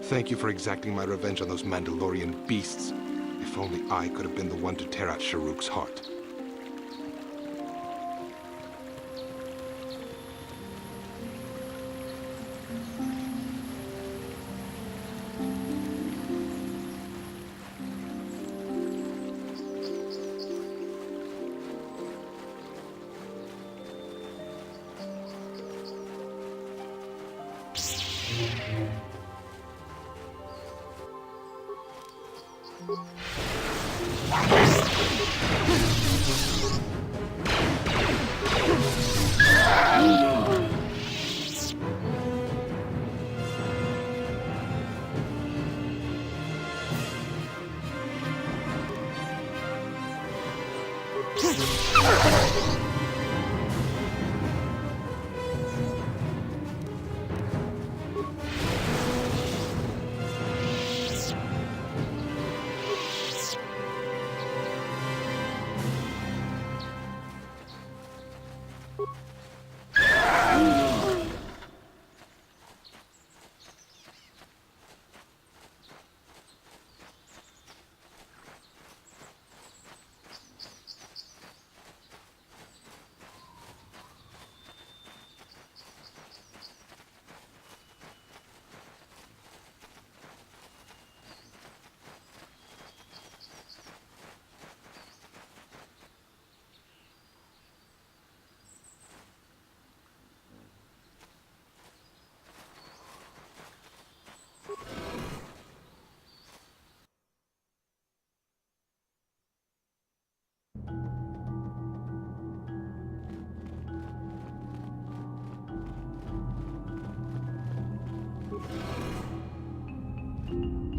Thank you for exacting my revenge on those Mandalorian beasts. If only I could have been the one to tear out Sharuk's heart.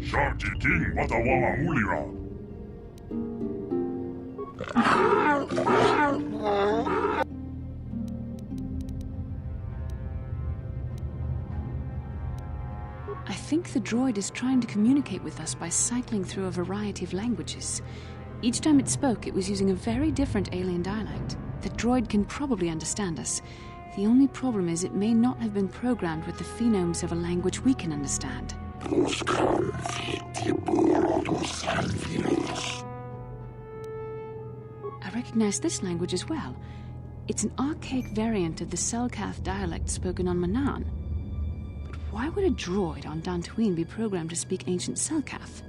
Sharky King Watawama Mulira. I think the droid is trying to communicate with us by cycling through a variety of languages. Each time it spoke, it was using a very different alien dialect. The droid can probably understand us. The only problem is it may not have been programmed with the phonemes of a language we can understand. I recognize this language as well. It's an archaic variant of the Selkath dialect spoken on Manaan. But why would a droid on Dantooine be programmed to speak ancient Selkath?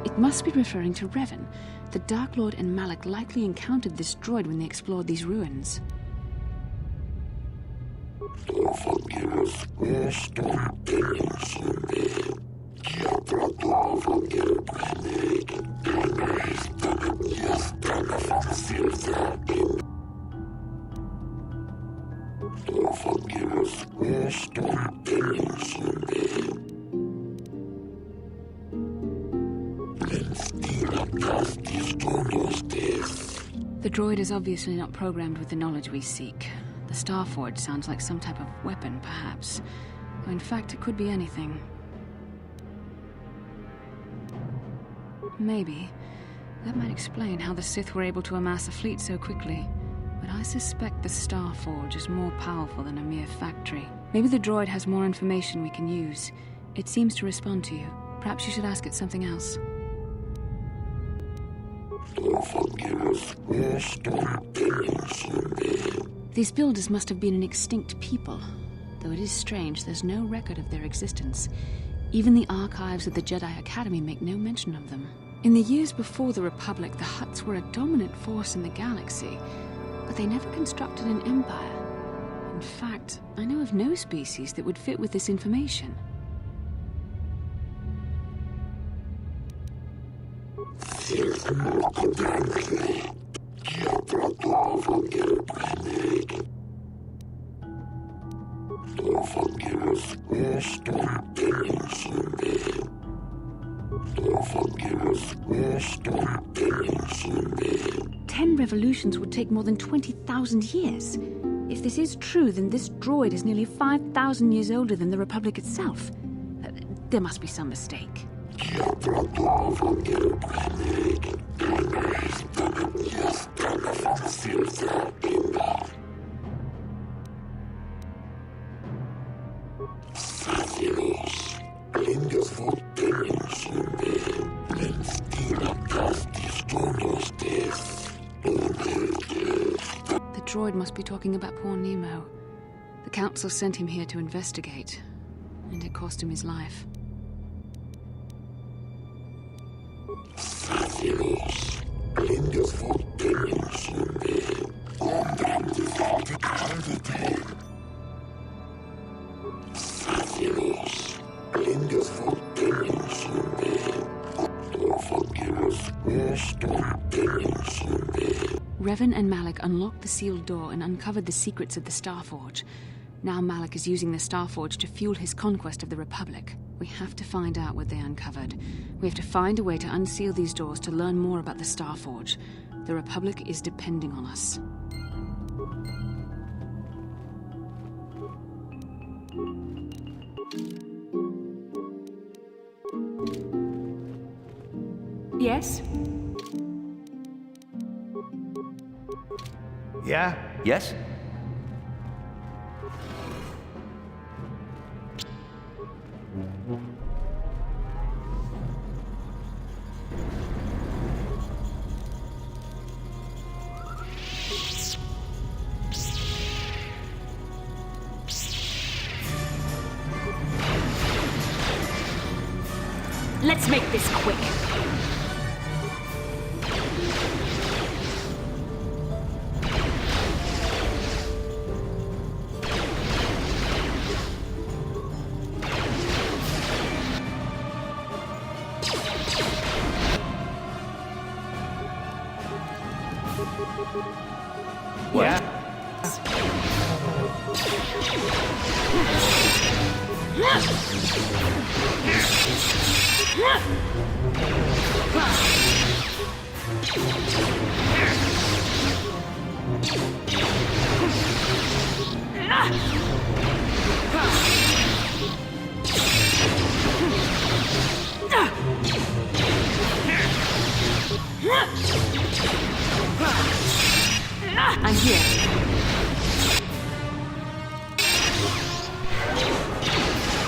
It must be referring to Revan. The Dark Lord and Malak likely encountered this droid when they explored these ruins. The droid is obviously not programmed with the knowledge we seek. The Starforge sounds like some type of weapon, perhaps. Or in fact, it could be anything. Maybe. That might explain how the Sith were able to amass a fleet so quickly. But I suspect the Starforge is more powerful than a mere factory. Maybe the droid has more information we can use. It seems to respond to you. Perhaps you should ask it something else. These builders must have been an extinct people. Though it is strange, there's no record of their existence. Even the archives of the Jedi Academy make no mention of them. In the years before the Republic, the Hutts were a dominant force in the galaxy, but they never constructed an empire. In fact, I know of no species that would fit with this information. Ten revolutions would take more than 20,000 years. If this is true, then this droid is nearly 5,000 years older than the Republic itself. There must be some mistake. The droid must be talking about poor Nemo. The Council sent him here to investigate, and it cost him his life. Revan and Malak unlocked the sealed door and uncovered the secrets of the Starforge. Now Malak is using the Starforge to fuel his conquest of the Republic. We have to find out what they uncovered. We have to find a way to unseal these doors to learn more about the Starforge. The Republic is depending on us. Yes? Yeah? Yes? Let's make this quick. I'm here.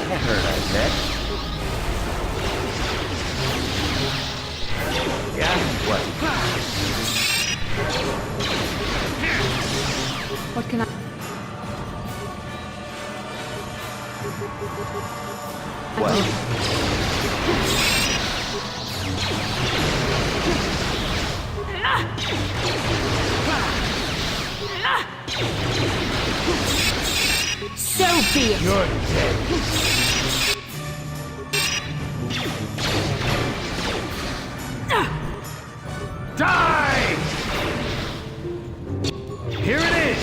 That hurt, I bet. Yeah? What? What can I... So be it. You're dead. Die! Here it is!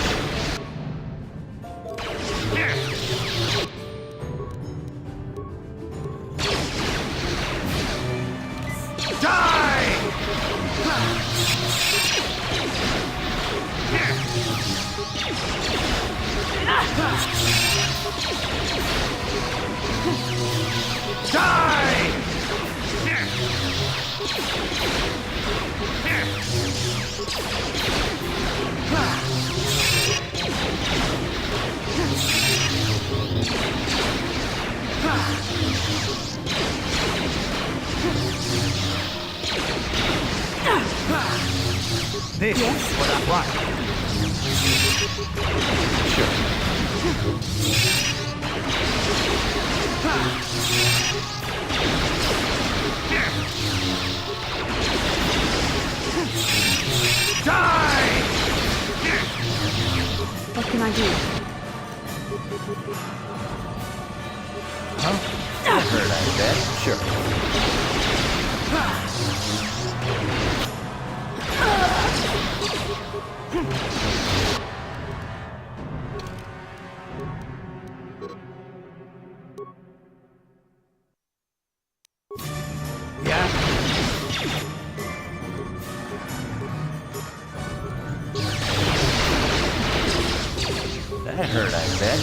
This is what I want. Sure. Die! What can I do? That hurt, I bet. Sure. Yeah? That hurt, I bet.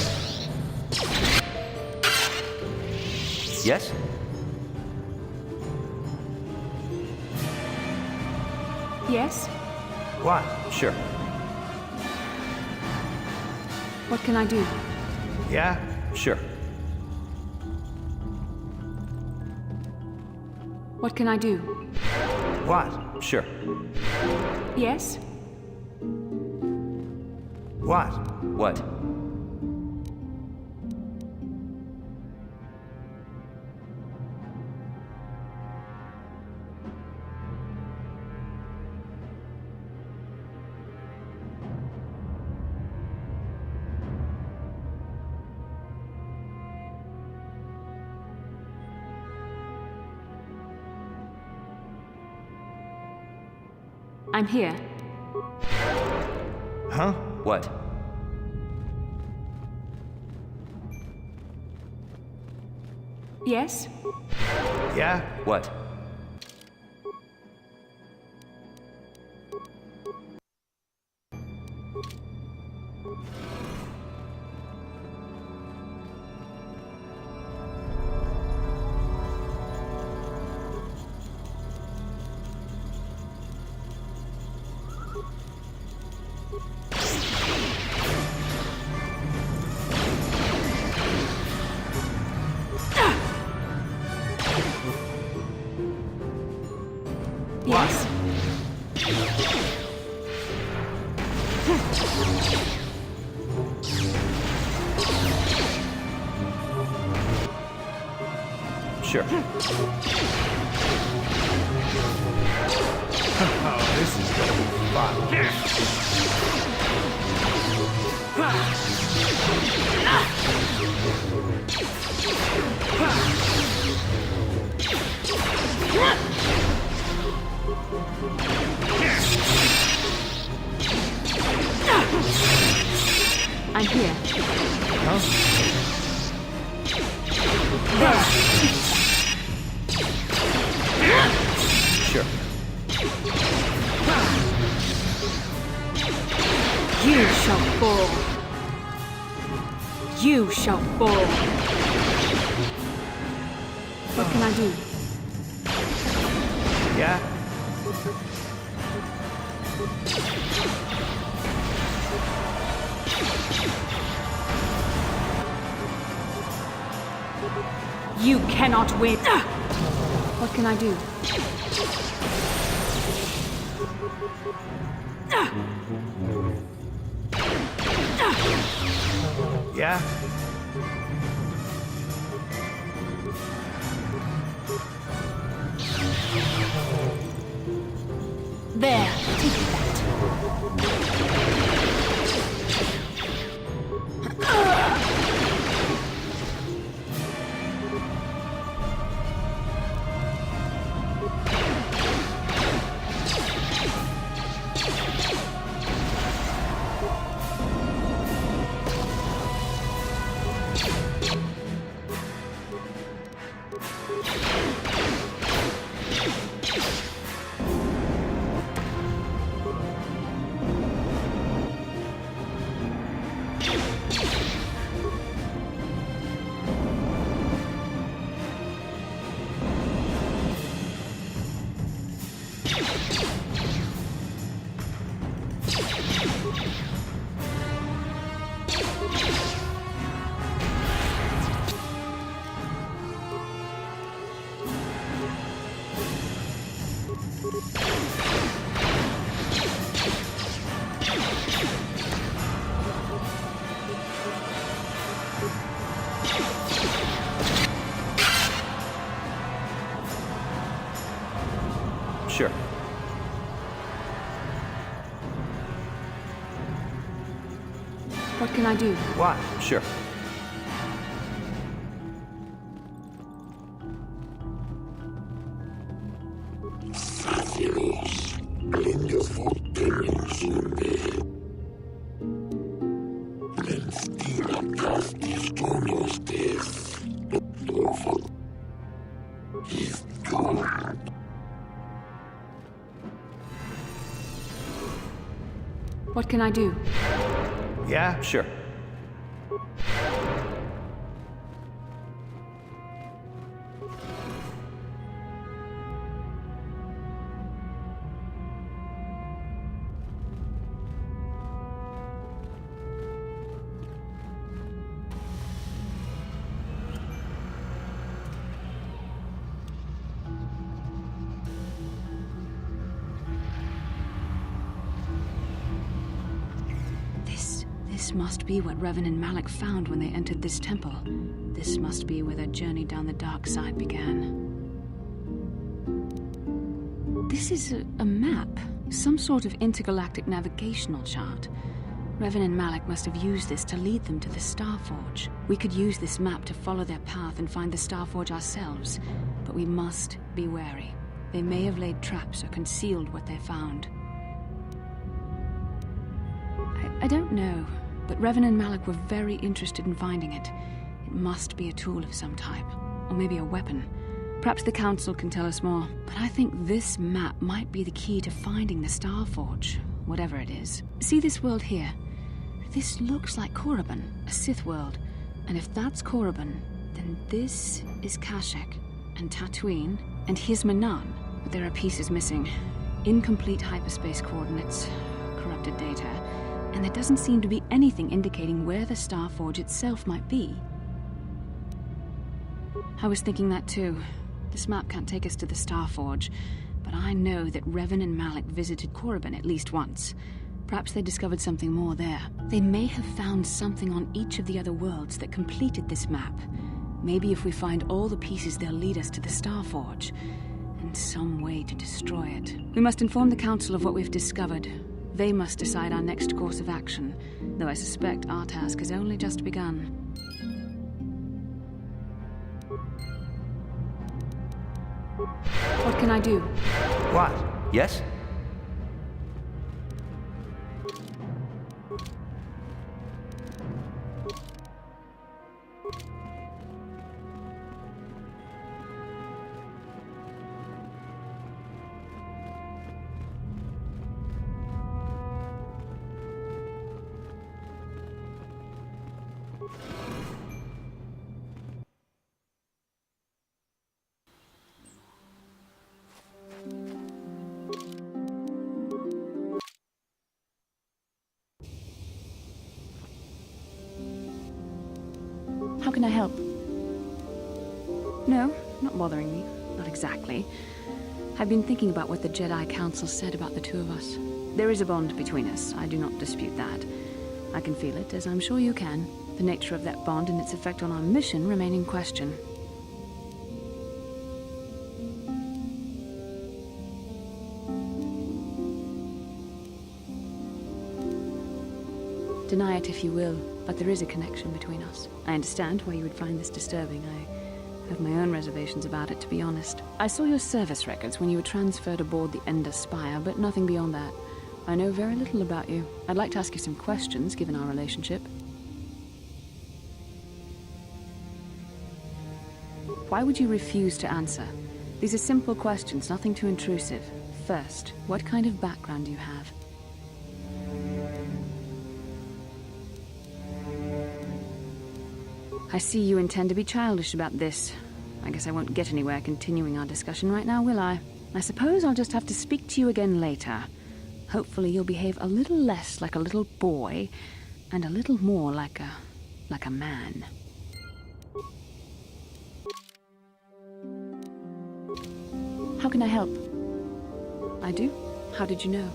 Yes? Yes? What? Sure. What can I do? Yeah? Sure. What can I do? What? Sure. Yes? What? What? I'm here. Huh? What? Yes? Yeah? What? Yes? Sure. Oh, this is gonna be fun. I'm here. Huh? Sure. You shall fall. You shall fall. What can I do? Yeah? You cannot win. What can I do? Yeah? There, take that. Sure. What can I do? What? Sure. What can I do? Yeah? Sure. This must be what Revan and Malak found when they entered this temple. This must be where their journey down the dark side began. This is a map, some sort of intergalactic navigational chart. Revan and Malak must have used this to lead them to the Starforge. We could use this map to follow their path and find the Starforge ourselves, but we must be wary. They may have laid traps or concealed what they found. I don't know, but Revan and Malak were very interested in finding it. It must be a tool of some type, or maybe a weapon. Perhaps the Council can tell us more, but I think this map might be the key to finding the Starforge, whatever it is. See this world here? This looks like Korriban, a Sith world. And if that's Korriban, then this is Kashyyyk, and Tatooine, and here's Manaan. But there are pieces missing. Incomplete hyperspace coordinates, corrupted data, and there doesn't seem to be anything indicating where the Starforge itself might be. I was thinking that too. This map can't take us to the Starforge, but I know that Revan and Malak visited Korriban at least once. Perhaps they discovered something more there. They may have found something on each of the other worlds that completed this map. Maybe if we find all the pieces, they'll lead us to the Starforge, and some way to destroy it. We must inform the Council of what we've discovered. They must decide our next course of action, though I suspect our task has only just begun. What can I do? What? Yes? How can I help? No, not bothering me. Not exactly. I've been thinking about what the Jedi Council said about the two of us. There is a bond between us. I do not dispute that. I can feel it, as I'm sure you can. The nature of that bond and its effect on our mission remain in question. Deny it if you will, but there is a connection between us. I understand why you would find this disturbing. I have my own reservations about it, to be honest. I saw your service records when you were transferred aboard the Ender Spire, but nothing beyond that. I know very little about you. I'd like to ask you some questions, given our relationship. Why would you refuse to answer? These are simple questions, nothing too intrusive. First, what kind of background do you have? I see you intend to be childish about this. I guess I won't get anywhere continuing our discussion right now, will I? I suppose I'll just have to speak to you again later. Hopefully you'll behave a little less like a little boy, and a little more like a man. How can I help? I do? How did you know?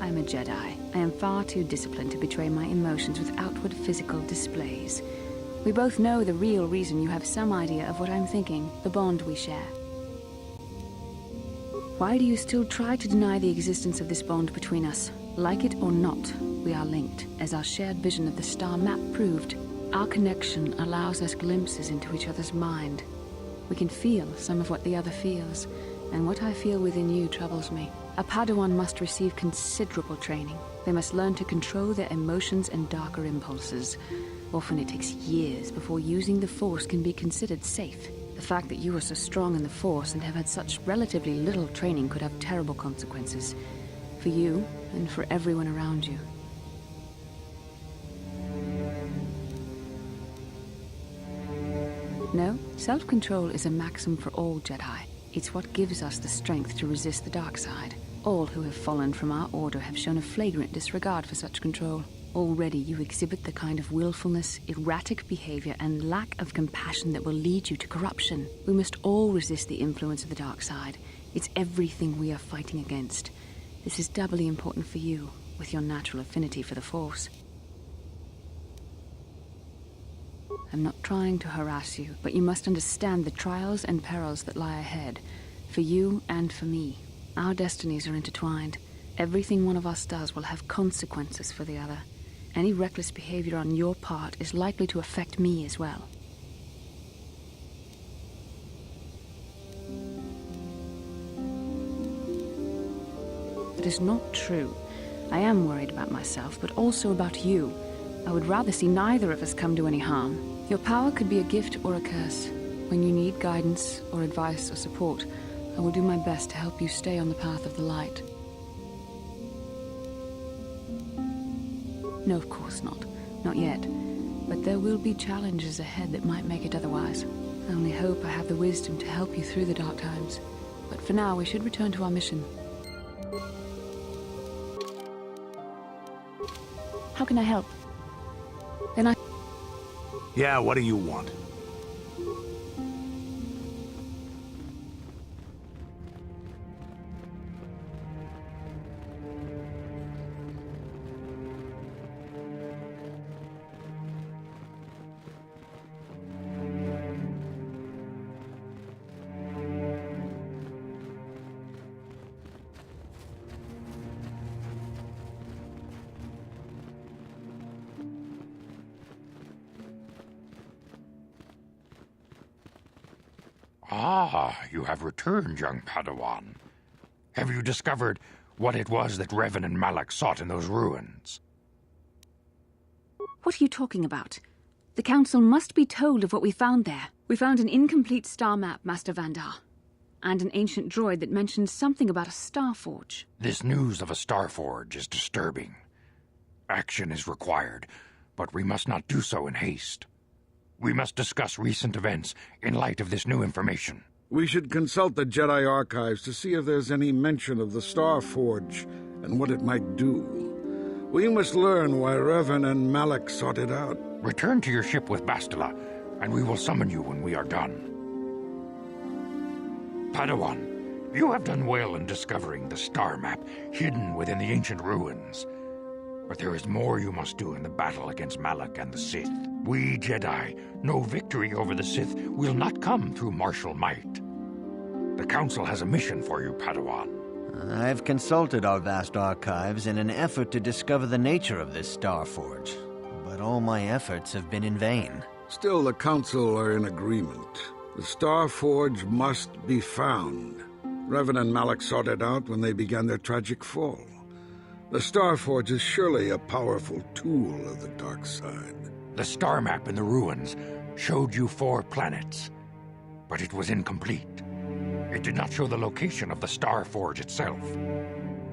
I am a Jedi. I am far too disciplined to betray my emotions with outward physical displays. We both know the real reason. You have some idea of what I'm thinking, the bond we share. Why do you still try to deny the existence of this bond between us? Like it or not, we are linked, as our shared vision of the star map proved. Our connection allows us glimpses into each other's mind. We can feel some of what the other feels, and what I feel within you troubles me. A Padawan must receive considerable training. They must learn to control their emotions and darker impulses. Often it takes years before using the Force can be considered safe. The fact that you are so strong in the Force and have had such relatively little training could have terrible consequences. For you, and for everyone around you. No, self-control is a maxim for all Jedi. It's what gives us the strength to resist the dark side. All who have fallen from our order have shown a flagrant disregard for such control. Already you exhibit the kind of willfulness, erratic behavior, and lack of compassion that will lead you to corruption. We must all resist the influence of the dark side. It's everything we are fighting against. This is doubly important for you, with your natural affinity for the Force. I'm not trying to harass you, but you must understand the trials and perils that lie ahead, for you and for me. Our destinies are intertwined. Everything one of us does will have consequences for the other. Any reckless behavior on your part is likely to affect me as well. That is not true. I am worried about myself, but also about you. I would rather see neither of us come to any harm. Your power could be a gift or a curse. When you need guidance or advice or support, I will do my best to help you stay on the path of the light. No, of course not. Not yet. But there will be challenges ahead that might make it otherwise. I only hope I have the wisdom to help you through the dark times. But for now, we should return to our mission. How can I help? Then Yeah, what do you want? Ah, you have returned, young Padawan. Have you discovered what it was that Revan and Malak sought in those ruins? what are you talking about? The Council must be told of what we found there. We found an incomplete star map, Master Vandar, and an ancient droid that mentioned something about a star forge. This news of a star forge is disturbing. Action is required, but we must not do so in haste. We must discuss recent events in light of this new information. We should consult the Jedi archives to see if there's any mention of the Star Forge and what it might do. We must learn why Revan and Malak sought it out. Return to your ship with Bastila, and we will summon you when we are done. Padawan, you have done well in discovering the star map hidden within the ancient ruins. But there is more you must do in the battle against Malak and the Sith. We Jedi know victory over the Sith will not come through martial might. The Council has a mission for you, Padawan. I've consulted our vast archives in an effort to discover the nature of this Star Forge, but all my efforts have been in vain. Still, the Council are in agreement. The Star Forge must be found. Revan and Malak sought it out when they began their tragic fall. The Star Forge is surely a powerful tool of the dark side. The star map in the ruins showed you 4 planets, but it was incomplete. It did not show the location of the Star Forge itself.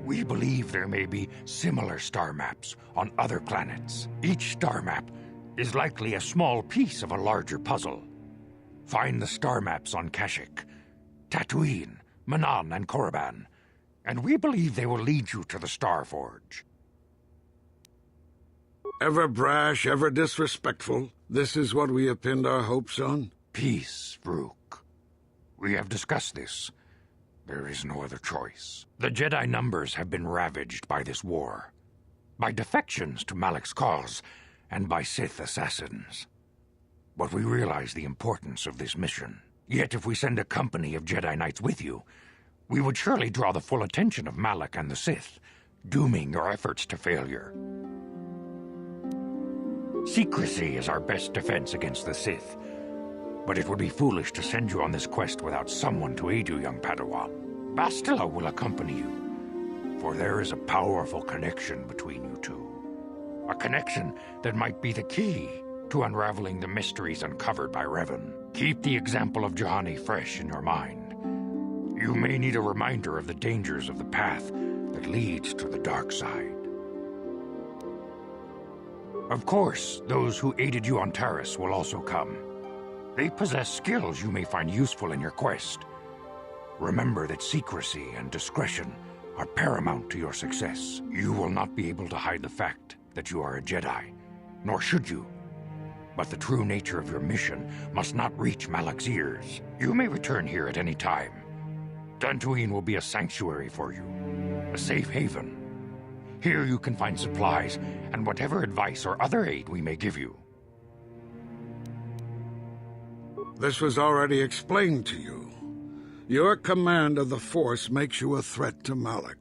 We believe there may be similar star maps on other planets. Each star map is likely a small piece of a larger puzzle. Find the star maps on Kashyyyk, Tatooine, Manaan, and Korriban, and we believe they will lead you to the Star Forge. Ever brash, ever disrespectful, this is what we have pinned our hopes on? Peace, Rook. We have discussed this. There is no other choice. The Jedi numbers have been ravaged by this war, by defections to Malak's cause, and by Sith assassins. But we realize the importance of this mission. Yet if we send a company of Jedi Knights with you, we would surely draw the full attention of Malak and the Sith, dooming your efforts to failure. Secrecy is our best defense against the Sith, but it would be foolish to send you on this quest without someone to aid you, young Padawan. Bastila will accompany you, for there is a powerful connection between you two. A connection that might be the key to unraveling the mysteries uncovered by Revan. Keep the example of Juhani fresh in your mind. You may need a reminder of the dangers of the path that leads to the dark side. Of course, those who aided you on Taris will also come. They possess skills you may find useful in your quest. Remember that secrecy and discretion are paramount to your success. You will not be able to hide the fact that you are a Jedi, nor should you. But the true nature of your mission must not reach Malak's ears. You may return here at any time. Dantooine will be a sanctuary for you, a safe haven. Here you can find supplies and whatever advice or other aid we may give you. This was already explained to you. Your command of the Force makes you a threat to Malak.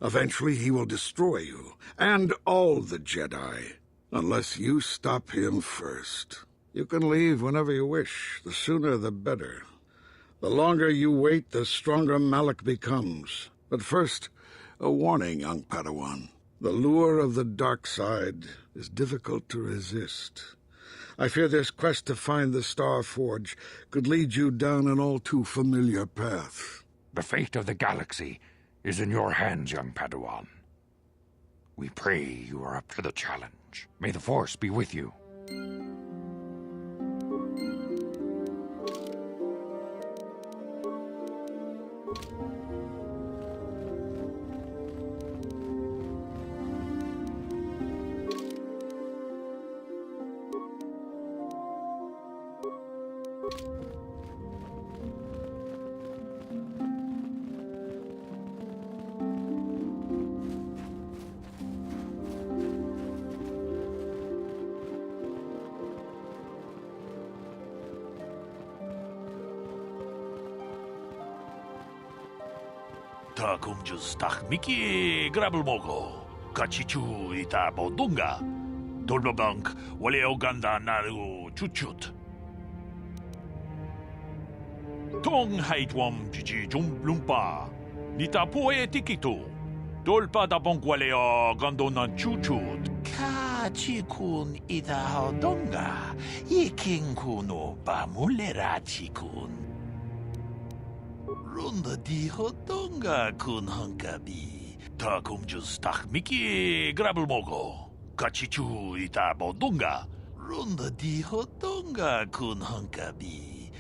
Eventually he will destroy you, and all the Jedi, unless you stop him first. You can leave whenever you wish. The sooner the better. The longer you wait, the stronger Malak becomes. But first, a warning, young Padawan. The lure of the dark side is difficult to resist. I fear this quest to find the Star Forge could lead you down an all too familiar path. The fate of the galaxy is in your hands, young Padawan. We pray you are up to the challenge. May the Force be with you. Ta kumjus tak miki grabel mogo. Kachichu ita bodunga. Dolbobank wale oganda naru chuchut. Tong haitwam jiji jumplumpa. Nita poe tikito. Dolpa da bonk wale o gandona chuchut. Kachikun ita hodonga. Yikinku ba mulera chikun. Runda di hodonga kun hankabi. Ta kumjus tak miki grabel mogo. Kachichu ita bodunga. Runda di hodonga kun hankabi.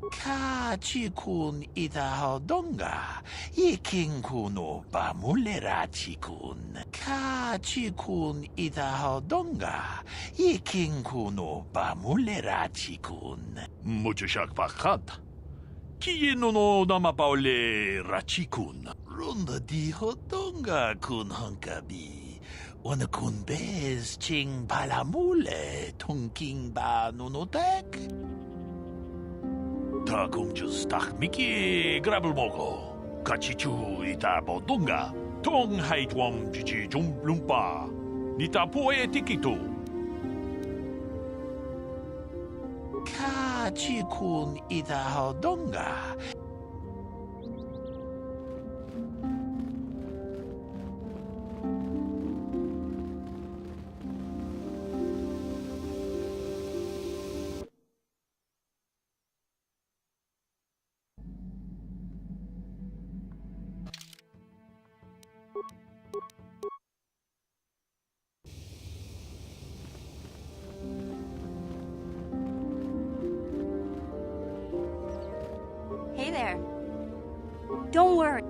Kachikun ita hodonga. Yikinku ba mulera chikun. Kachikun ita hodonga. Yikinku ba mulera chikun. Mucho shak pakat. Kieno no namapaole rachikun. Runda di hodonga kun hankabi. Wana kun bez ching palamule tongking ba nunotek. Ta kumjus tak miki grabel mogo. Kachichu ita bodunga. Tong haitwam jiji jumplumpa. Nita poe tikito. Kachikun ita hodonga. Hey there. Don't worry.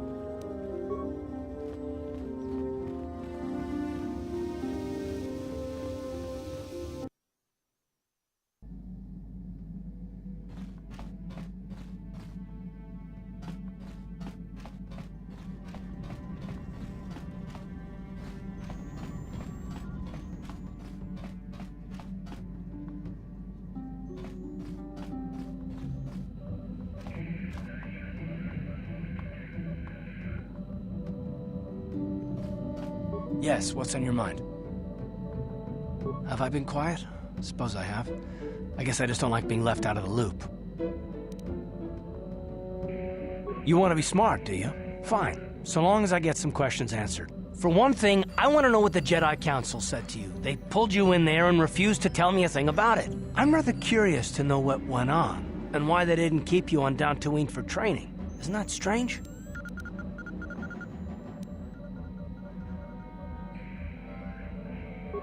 Yes, what's on your mind? Have I been quiet? Suppose I have. I guess I just don't like being left out of the loop. You want to be smart, do you? Fine, so long as I get some questions answered. For one thing, I want to know what the Jedi Council said to you. They pulled you in there and refused to tell me a thing about it. I'm rather curious to know what went on, and why they didn't keep you on Dantooine for training. Isn't that strange?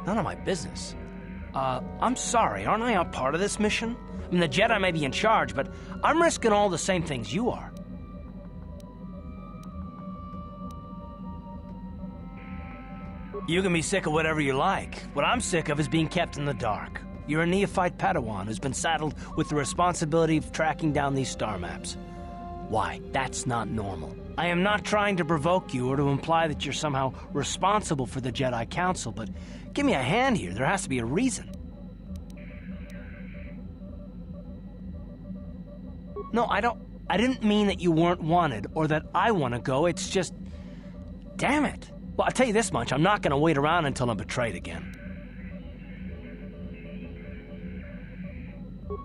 None of my business. I'm sorry, aren't I a part of this mission? I mean, the Jedi may be in charge, but I'm risking all the same things you are. You can be sick of whatever you like. What I'm sick of is being kept in the dark. You're a neophyte Padawan who's been saddled with the responsibility of tracking down these star maps. Why? That's not normal. I am not trying to provoke you or to imply that you're somehow responsible for the Jedi Council, but give me a hand here. There has to be a reason. No, I didn't mean that you weren't wanted or that I want to go. It's just... Damn it. Well, I'll tell you this much. I'm not going to wait around until I'm betrayed again.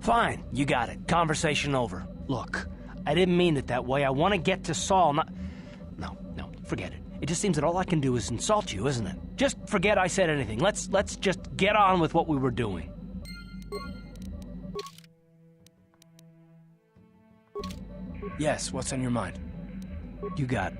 Fine, you got it. Conversation over. Look, I didn't mean it that way. I want to get to Saul, not... No, forget it. It just seems that all I can do is insult you, isn't it? Just forget I said anything. Let's just get on with what we were doing. Yes, what's on your mind? You got